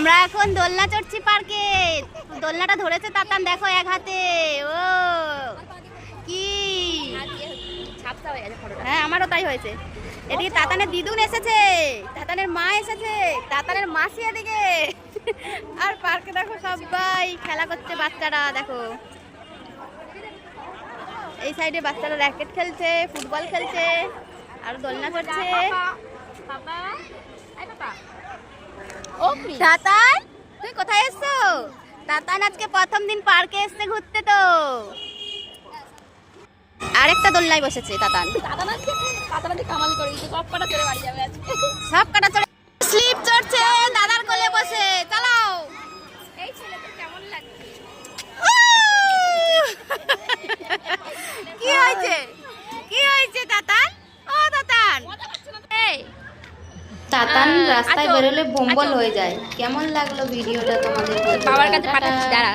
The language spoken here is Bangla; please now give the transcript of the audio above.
আমরা এখন দোলনা চড়ছি পার্কে। দোলনাটা ধরেছে তাতান, দেখো এক হাতে। ও কি, হ্যাঁ আমারও তাই হয়েছে। এদিকে তাতানের দিদুন এসেছে, তাতানের মা এসেছে, তাতানের মাসি এদিকে। আর পার্কে দেখো সবাই খেলা করছে বাচ্চারা, দেখো এই সাইডে বাচ্চারা র্যাকেট খেলছে, ফুটবল খেলছে, আর দোলনা চড়ছে। তাতান তুই কোথায় এসছো? তাতান আজকে প্রথম দিন পার্কে এসছে ঘুরতে। তো আরেকটা দোলনায় বসেছে তাতান। সব কাটা চড়ে স্লিপ চড়ছে দাদার কোলে বসে। চালাও। কি হয়েছে, কি হয়েছে তাতান? ও তাতান, তাতান রাস্তায় বেরোলে বোম্বল হয়ে যায়। কেমন লাগলো ভিডিওটা তোমাদের? বাবার কাছে পাঠাচ্ছি, দাঁড়া।